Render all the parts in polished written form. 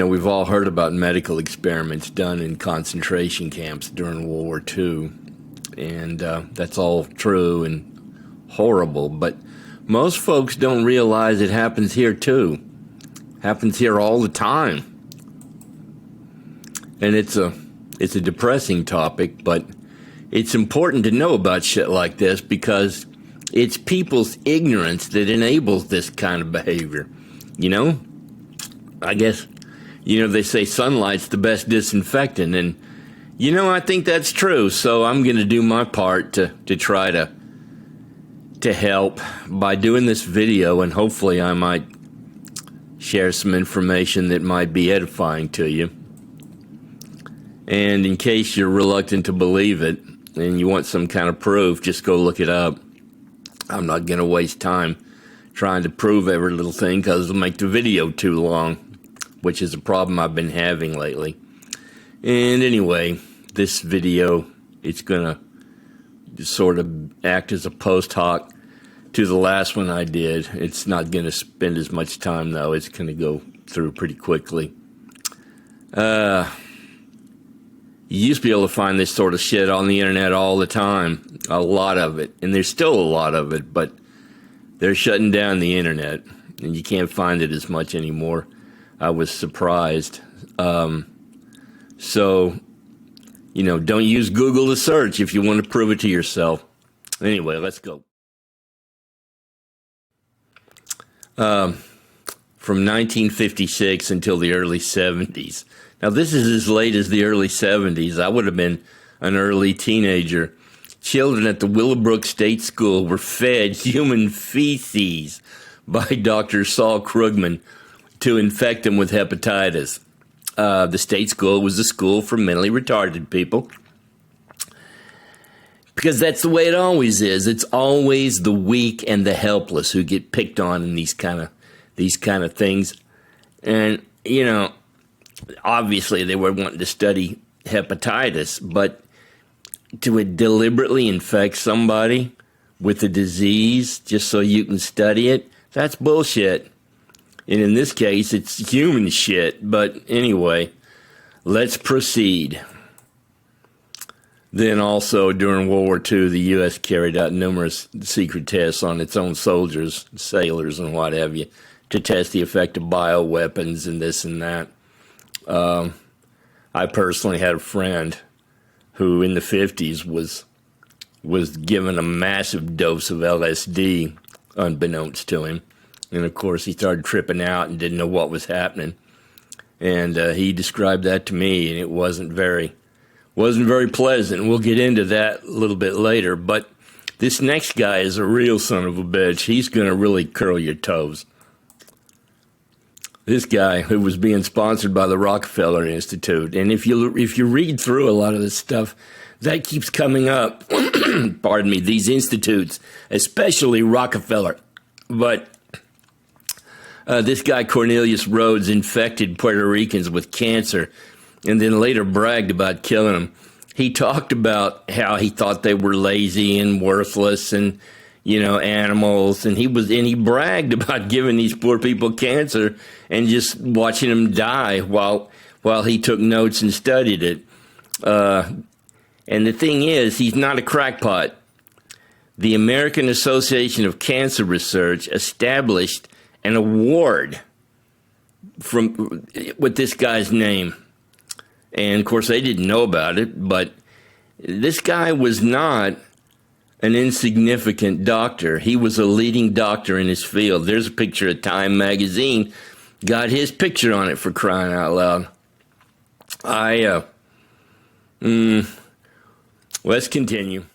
we've all heard about medical experiments done in concentration camps during World War II, and that's all true and horrible, but most folks don't realize it happens here too. Happens here all the time. And it's a depressing topic, but it's important to know about shit like this because it's people's ignorance that enables this kind of behavior. I guess, they say sunlight's the best disinfectant, and, I think that's true, so I'm going to do my part to try to help by doing this video, and hopefully I might share some information that might be edifying to you. And in case you're reluctant to believe it and you want some kind of proof, just go look it up. I'm not going to waste time trying to prove every little thing because it'll make the video too long, which is a problem I've been having lately. And anyway, this video, it's going to sort of act as a post hoc to the last one I did. It's not going to spend as much time, though. It's going to go through pretty quickly. You used to be able to find this sort of shit on the internet all the time. A lot of it. And there's still a lot of it, but they're shutting down the internet, and you can't find it as much anymore. I was surprised. So, don't use Google to search if you want to prove it to yourself. Anyway, let's go. From 1956 until the early 70s. Now, this is as late as the early 70s. I would have been an early teenager. Children at the Willowbrook State School were fed human feces by Dr. Saul Krugman to infect them with hepatitis. The state school was a school for mentally retarded people. Because that's the way it always is. It's always the weak and the helpless who get picked on in these kind of things. And, obviously they were wanting to study hepatitis, but to deliberately infect somebody with a disease just so you can study it, that's bullshit. And in this case, it's human shit. But anyway, let's proceed. Then also, during World War II, the U.S. carried out numerous secret tests on its own soldiers, sailors, and what have you, to test the effect of bioweapons and this and that. I personally had a friend who, in the 50s, was given a massive dose of LSD, unbeknownst to him. And, of course, he started tripping out and didn't know what was happening. And he described that to me, and it wasn't very pleasant. We'll get into that a little bit later. But this next guy is a real son of a bitch. He's going to really curl your toes. This guy, who was being sponsored by the Rockefeller Institute, and if you read through a lot of this stuff, that keeps coming up. Pardon me, these institutes, especially Rockefeller. But this guy, Cornelius Rhodes, infected Puerto Ricans with cancer and then later bragged about killing them. He talked about how he thought they were lazy and worthless and, animals. And he bragged about giving these poor people cancer and just watching them die while he took notes and studied it. And the thing is, he's not a crackpot. The American Association of Cancer Research established an award with this guy's name. And, of course, they didn't know about it, but this guy was not an insignificant doctor. He was a leading doctor in his field. There's a picture of Time magazine. Got his picture on it, for crying out loud. Let's continue.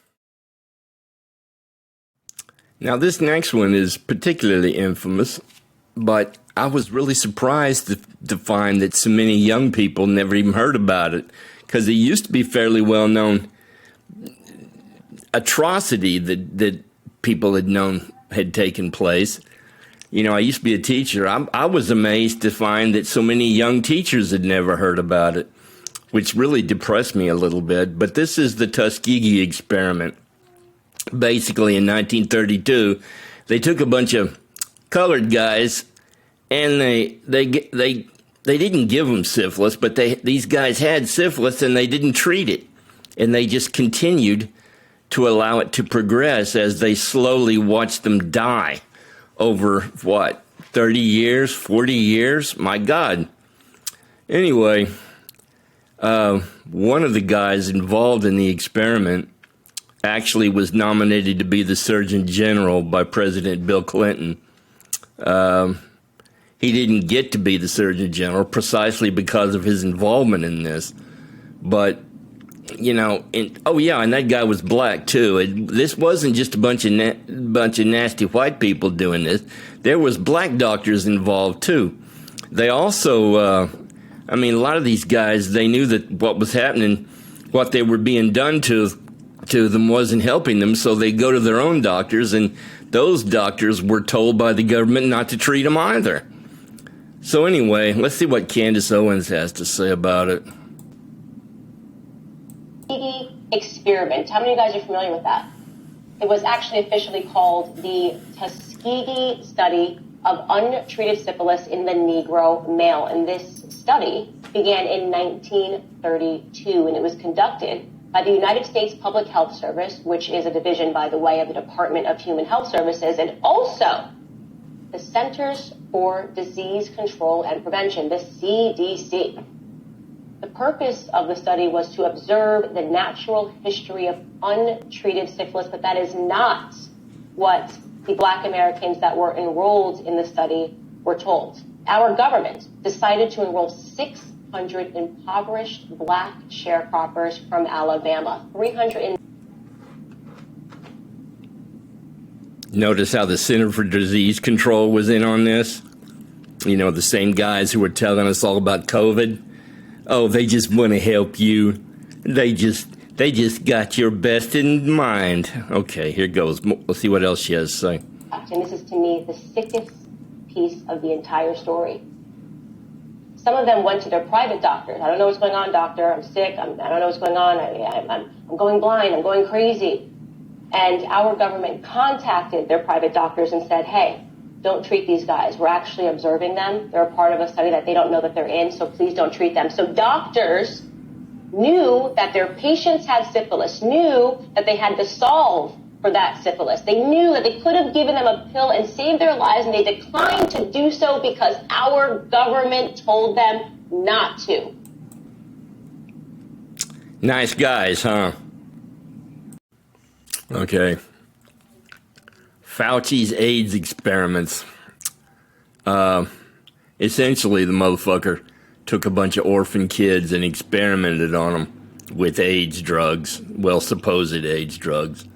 Now, this next one is particularly infamous, but I was really surprised to find that so many young people never even heard about it, because it used to be fairly well-known atrocity that people had known had taken place. I used to be a teacher. I was amazed to find that so many young teachers had never heard about it, which really depressed me a little bit. But this is the Tuskegee experiment. Basically, in 1932, they took a bunch of colored guys and they they didn't give them syphilis, but these guys had syphilis and they didn't treat it. And they just continued to allow it to progress as they slowly watched them die over, 30 years, 40 years? My God. Anyway, one of the guys involved in the experiment actually was nominated to be the Surgeon General by President Bill Clinton. He didn't get to be the Surgeon General precisely because of his involvement in this. But, and that guy was black, too. This wasn't just a bunch of nasty white people doing this. There was black doctors involved, too. They also, a lot of these guys, they knew that what was happening, what they were being done to them wasn't helping them, so they go to their own doctors, and those doctors were told by the government not to treat them either. So anyway, let's see what Candace Owens has to say about it. Tuskegee experiment. How many of you guys are familiar with that? It was actually officially called the Tuskegee study of untreated syphilis in the Negro male. And this study began in 1932, and it was conducted by the United States Public Health Service, which is a division, by the way, of the Department of Human Health Services, and also the Centers for Disease Control and Prevention, the CDC. The purpose of the study was to observe the natural history of untreated syphilis, but that is not what the Black Americans that were enrolled in the study were told. Our government decided to enroll 600 impoverished Black sharecroppers from Alabama. 300. Notice how the Center for Disease Control was in on this? The same guys who were telling us all about COVID. Oh, they just want to help you. They just got your best in mind. Okay, here goes. Let's see what else she has to say. And this is, to me, the sickest piece of the entire story. Some of them went to their private doctors. I don't know what's going on, doctor. I'm sick. I don't know what's going on. I'm going blind. I'm going crazy. And our government contacted their private doctors and said, hey, don't treat these guys. We're actually observing them. They're a part of a study that they don't know that they're in, so please don't treat them. So doctors knew that their patients had syphilis, knew that they had to solve for that syphilis. They knew that they could have given them a pill and saved their lives, and they declined to do so because our government told them not to. Nice guys, huh? Okay. Fauci's AIDS experiments. Essentially, the motherfucker took a bunch of orphan kids and experimented on them with AIDS drugs, well, supposed AIDS drugs.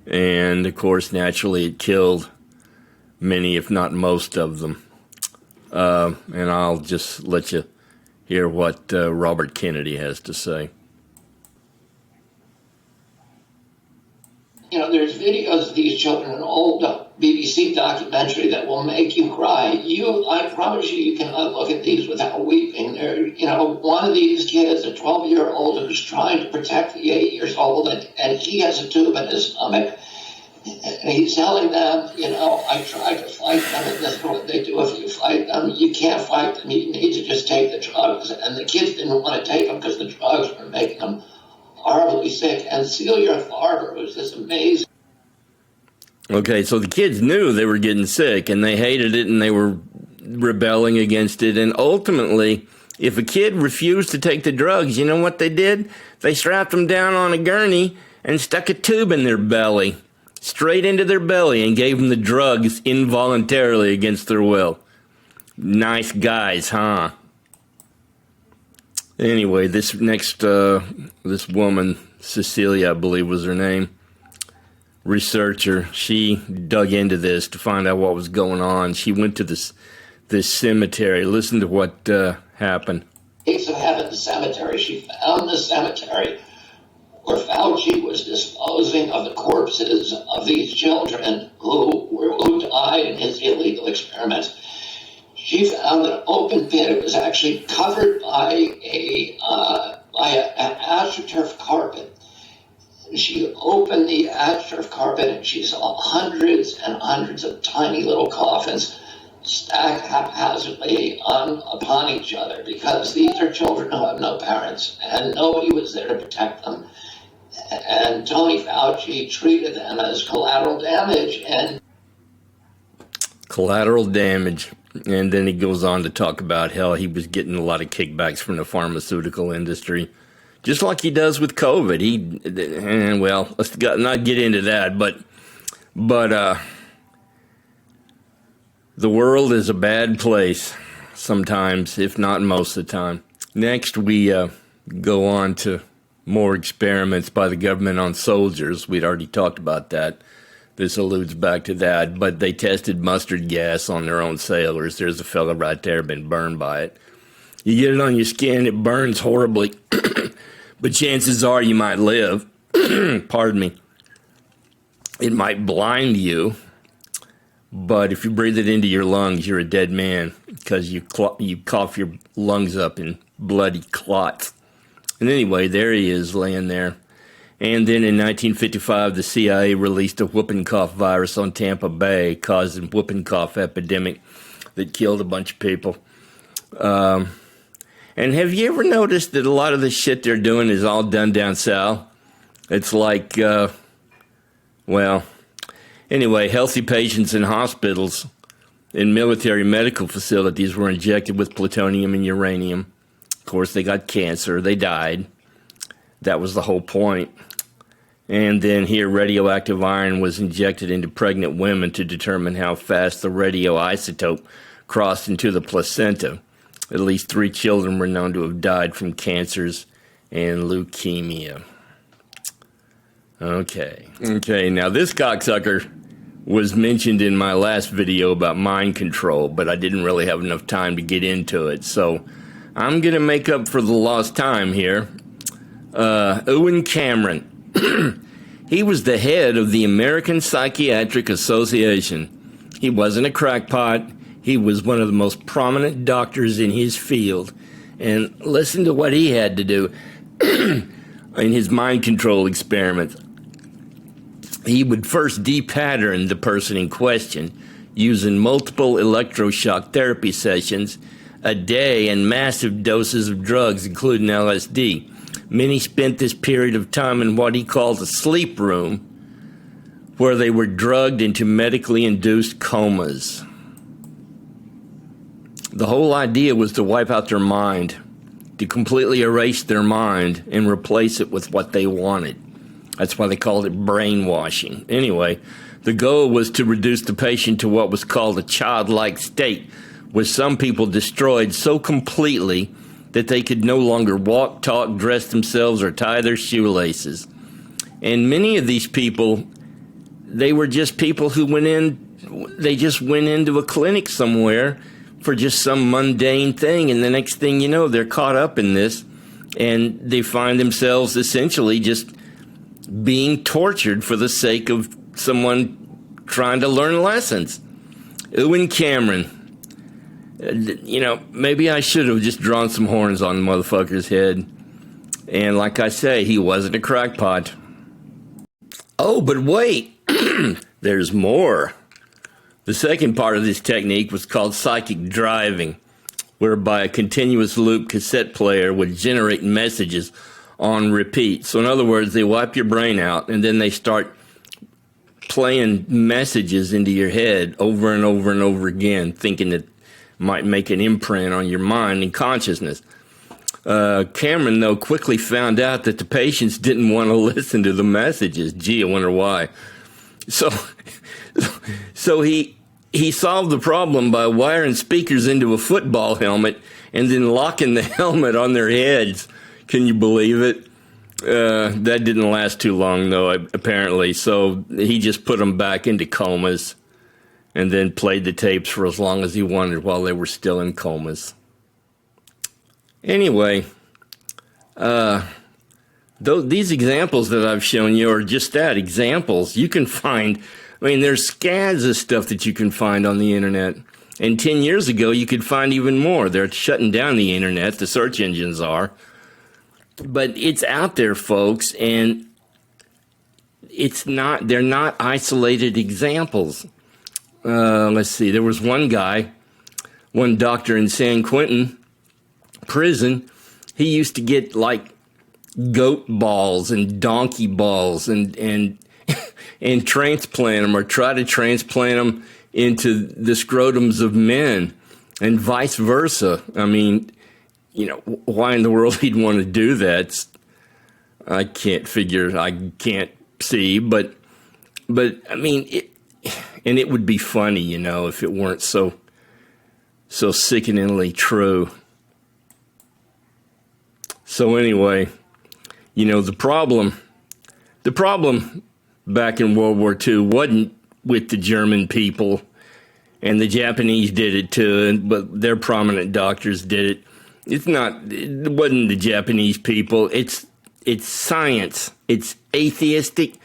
And, of course, naturally, it killed many, if not most of them. And I'll just let you hear what Robert Kennedy has to say. There's videos of these children, an old BBC documentary that will make you cry. I promise you cannot look at these without weeping. One of these kids, a 12-year-old, who's trying to protect the 8-year-old, and he has a tube in his stomach, and he's telling them, I tried to fight them, and this is what they do if you fight them. You can't fight them. You need to just take the drugs. And the kids didn't want to take them because the drugs were making them horribly sick. And Celia Farber was this amazing. Okay, so the kids knew they were getting sick, and they hated it, and they were rebelling against it. And ultimately, if a kid refused to take the drugs, you know what they did? They strapped them down on a gurney and stuck a tube in their belly, straight into their belly, and gave them the drugs involuntarily against their will. Nice guys, huh? Anyway, this next, this woman, Cecilia, I believe was her name, researcher, she dug into this to find out what was going on. She went to this cemetery. Listen to what happened. Gates of Heaven Cemetery. She found the cemetery where Fauci was disposing of the corpses of these children who died in his illegal experiments. She found an open pit. It was actually covered by an astroturf carpet. She opened the astroturf carpet and she saw hundreds and hundreds of tiny little coffins stack haphazardly upon each other, because these are children who have no parents and nobody was there to protect them. And Tony Fauci treated them as collateral damage. And collateral damage. And then he goes on to talk about how he was getting a lot of kickbacks from the pharmaceutical industry, just like he does with COVID. Well, let's not get into that, but the world is a bad place sometimes, if not most of the time. Next, we go on to more experiments by the government on soldiers. We'd already talked about that. This alludes back to that, but they tested mustard gas on their own sailors. There's a fella right there been burned by it. You get it on your skin, it burns horribly, but chances are you might live. Pardon me. It might blind you, but if you breathe it into your lungs, you're a dead man because you cough your lungs up in bloody clots. And anyway, there he is laying there. And then in 1955, the CIA released a whooping cough virus on Tampa Bay, causing whooping cough epidemic that killed a bunch of people. And have you ever noticed that a lot of the shit they're doing is all done down south? It's like, anyway, healthy patients in hospitals and military medical facilities were injected with plutonium and uranium. Of course, they got cancer. They died. That was the whole point. And then here, radioactive iron was injected into pregnant women to determine how fast the radioisotope crossed into the placenta. At least 3 children were known to have died from cancers and leukemia. Okay, now this cocksucker was mentioned in my last video about mind control, but I didn't really have enough time to get into it, so I'm going to make up for the lost time here. Ewen Cameron. He was the head of the American Psychiatric Association. He wasn't a crackpot. He was one of the most prominent doctors in his field. And listen to what he had to do in his mind control experiments. He would first de-pattern the person in question using multiple electroshock therapy sessions a day and massive doses of drugs, including LSD. Many spent this period of time in what he called a sleep room, where they were drugged into medically induced comas. The whole idea was to wipe out their mind, to completely erase their mind and replace it with what they wanted. That's why they called it brainwashing. Anyway, the goal was to reduce the patient to what was called a childlike state, with some people destroyed so completely that they could no longer walk, talk, dress themselves, or tie their shoelaces. And many of these people, they were just people who they just went into a clinic somewhere for just some mundane thing, and the next thing you know, they're caught up in this, and they find themselves essentially just being tortured for the sake of someone trying to learn lessons. Ewen Cameron. Maybe I should have just drawn some horns on the motherfucker's head. And like I say, he wasn't a crackpot. Oh, but wait. There's more. The second part of this technique was called psychic driving, whereby a continuous loop cassette player would generate messages on repeat. So in other words, they wipe your brain out and then they start playing messages into your head over and over and over again, thinking that might make an imprint on your mind and consciousness. Cameron, though, quickly found out that the patients didn't want to listen to the messages. Gee, I wonder why. So he solved the problem by wiring speakers into a football helmet and then locking the helmet on their heads. Can you believe it? That didn't last too long, though, apparently. So he just put them back into comas and then played the tapes for as long as he wanted while they were still in comas. Anyway, these examples that I've shown you are just that, examples. You can find, there's scads of stuff that you can find on the internet. And 10 years ago, you could find even more. They're shutting down the internet, the search engines are. But it's out there, folks, and they're not isolated examples. let's see, there was one doctor in San Quentin prison. He used to get like goat balls and donkey balls and and transplant them, or try to transplant them into the scrotums of men, and vice versa. I mean, you know, why in the world he'd want to do that? I can't see, but I mean, it would be funny, you know, if it weren't so sickeningly true. So anyway, you know, the problem back in World War II wasn't with the German people, and the Japanese did it too, but their prominent doctors did it. It wasn't the Japanese people. It's science. It's atheistic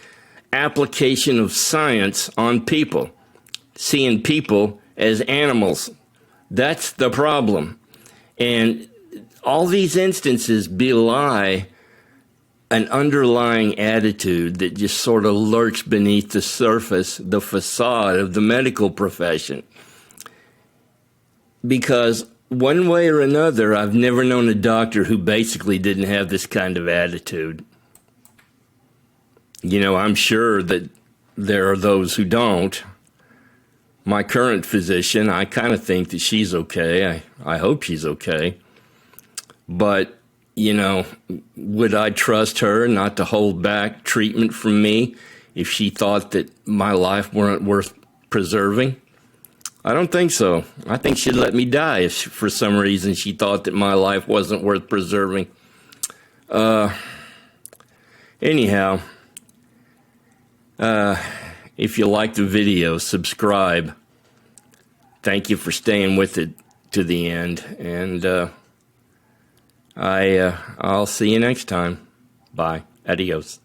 application of science on people, seeing people as animals. That's the problem. And all these instances belie an underlying attitude that just sort of lurks beneath the surface, the facade of the medical profession. Because one way or another, I've never known a doctor who basically didn't have this kind of attitude. You know, I'm sure that there are those who don't. My current physician, I kind of think that she's okay. I hope she's okay. But, you know, would I trust her not to hold back treatment from me if she thought that my life weren't worth preserving? I don't think so. I think she'd let me die if for some reason she thought that my life wasn't worth preserving. Anyhow, if you like the video, subscribe. Thank you for staying with it to the end, and I'll see you next time. Bye. Adios.